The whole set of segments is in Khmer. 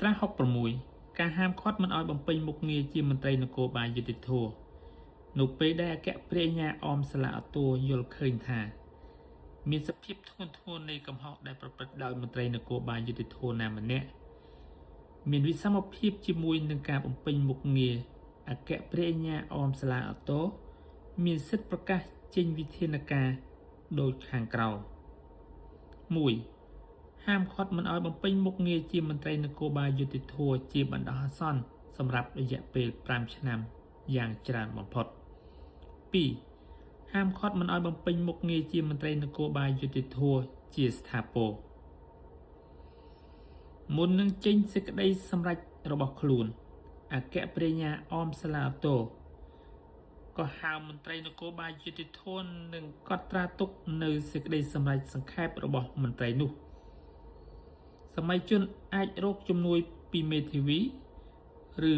ត្រា66ការហាមឃាត់មិនឲ្យបំពេញមុខងារជាមន្ត្រីនគរបាលយុតិធធម៌នៅពេលដែលអគ្គព្រះអាជ្ញាអមសាឡាអតួយល់ឃើញថាមានសភាពធ្ងន់ធ្ងរនៃកំហុសដែលប្រព្រឹត្តដោយមន្ត្រីនគរបាលយុតិធធម៌ណាម្នាក់មានវិសមភាពជាមួយនឹងការបំពេញមុខងារអគ្គព្រះអាជ្ញាអមសាឡាអតួមានសិទ្ធិប្រកាសចេញវិធានការដូចខាងក្រោម 1. ហាមឃាត់មិនឲ្យបំពេញមុខងារជាមន្ត្រីនគរបាលយុតិធធម៌ជាបណ្ដោះអាសន្នសម្រាប់រយៈពេល5ឆ្នាំយ៉ាងច្រើនបំផុត 2. ហាមឃាត់មិនឲ្យបំពេញមុខងារជាមន្ត្រីនគរបាលយុតិធធម៌ជាស្ថាពរមុននឹងចេញសេចក្តីសម្រេចរបស់ខ្លួនអគ្គព្រះអាជ្ញាអមសាឡាអតូក៏ហៅមន្ត្រីនគរបាលយុតិធធម៌និងកត់ត្រាទុកនៅសេចក្តីសម្រេចសង្ខេបរបស់មន្ត្រីនោះសម័យជនអាចរកជំនួយពីមេធាវីឬ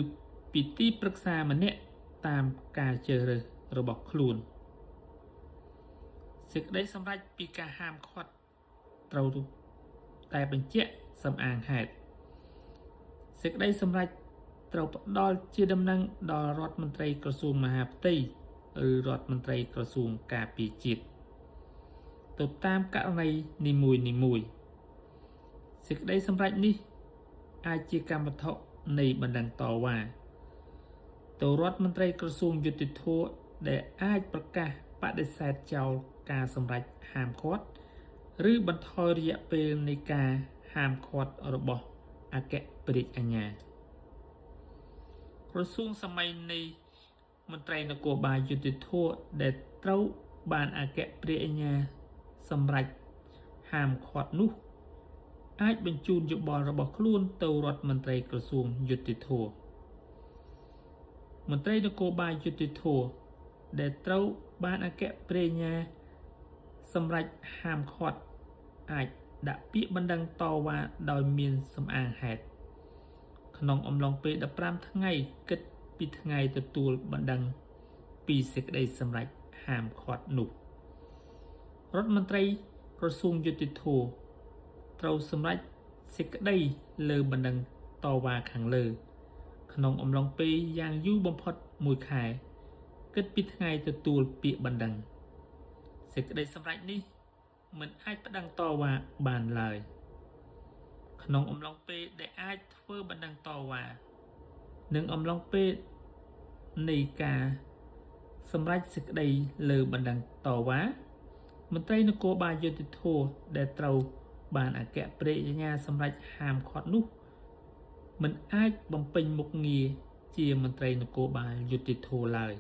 ពីទីប្រឹក្សាម្នាក់តាមការជ្រើសរើសរបស់ខ្លួនសេចក្តីសម្រេចពីការហាមឃាត់ត្រូវតែបញ្ជាក់សំអាងហេតុសេចក្តីសម្រេចត្រូវផ្ដល់ជាដំណឹងដល់រដ្ឋមន្ត្រីក្រសួងមហាផ្ទៃឬរដ្ឋមន្ត្រីក្រសួងការពារជាតិទៅតាមករណីនីមួយៗសេចក្តីសម្រេចនេះអាចជាកម្មវត្ថុនៃបណ្ដឹងតវ៉ាទៅរដ្ឋមន្ត្រីក្រសួងយុតិធធម៌ដែលអាចប្រកាសបដិសេធចោលការសម្រេចហាមឃាត់ឬបន្ថយរយៈពេលនៃការហាមឃាត់របស់អគ្គព្រះអាជ្ញាក្រសួងសម័យនៃមន្ត្រីនគរបាលយុតិធធម៌ដែលត្រូវបានអគ្គព្រះអាជ្ញាសម្រេចហាមឃាត់នោះអាចបញ្ជូនយោបល់របស់ខ្លួនទៅរដ្ឋមន្ត្រីក្រសួងយុតិធធម៌មន្ត្រីនគរបាលយុតិធធម៌ដែលត្រូវបានអគ្គព្រះអាជ្ញាសម្រេចហាមឃាត់អាចដាក់ពាក្យបណ្ដឹងតវ៉ាដោយមានសំអាងហេតុក្នុងអំឡុងពេល15ថ្ងៃគិតពីថ្ងៃទទួលបណ្ដឹងពីសេចក្តីសម្រេចហាមឃាត់នោះរដ្ឋមន្ត្រីក្រសួងយុតិធធម៌ត្រូវសម្រេចសេចក្តីលើបណ្ដឹងតវ៉ាខាងលើក្នុងអំឡុងពេលយ៉ាងយូរបំផុត1ខែគិតពីថ្ងៃទទួលពាក្យបណ្ដឹងសេចក្តីសម្រេចនេះមិនអាចប្តឹងតវ៉ាបានឡើយក្នុងអំឡុងពេលដែលអាចធ្វើបណ្ដឹងតវ៉ានិងអំឡុងពេលនៃការសម្រេចសេចក្តីលើបណ្ដឹងតវ៉ាមន្ត្រីនគរបាលយុតិធធម៌ដែលត្រូវបានអគ្គព្រះអាជ្ញាសម្រេចហាមឃាត់នោះមិនអាចបំពេញមុខងារជាមន្ត្រីនគរបាលយុតិធធម៌ឡើយ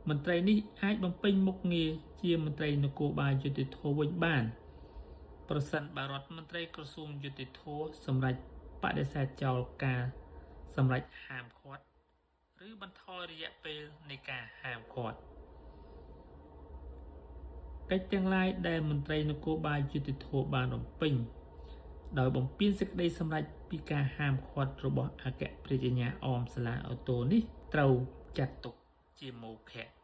មន្ត្រីនេះអាចបំពេញមុខងារជាមន្ត្រីនគរបាលយុតិធធម៌វិញបានប្រសិនបើរដ្ឋមន្ត្រីក្រសួងយុតិធធម៌សម្រេចបដិសេធចោលការសម្រេចហាមឃាត់ឬបន្ថយរយៈពេលនៃការហាមឃាត់កិច្ចទាំងឡាយដែលមន្ត្រីនគរបាលយុតិធធម៌បានបំពេញដោយបំពេញសេចក្តីសម្រេចពីការហាមឃាត់របស់អគ្គព្រះអាជ្ញាអមសាឡាអូតូនេះត្រូវចាត់ទុកជាមោឃៈ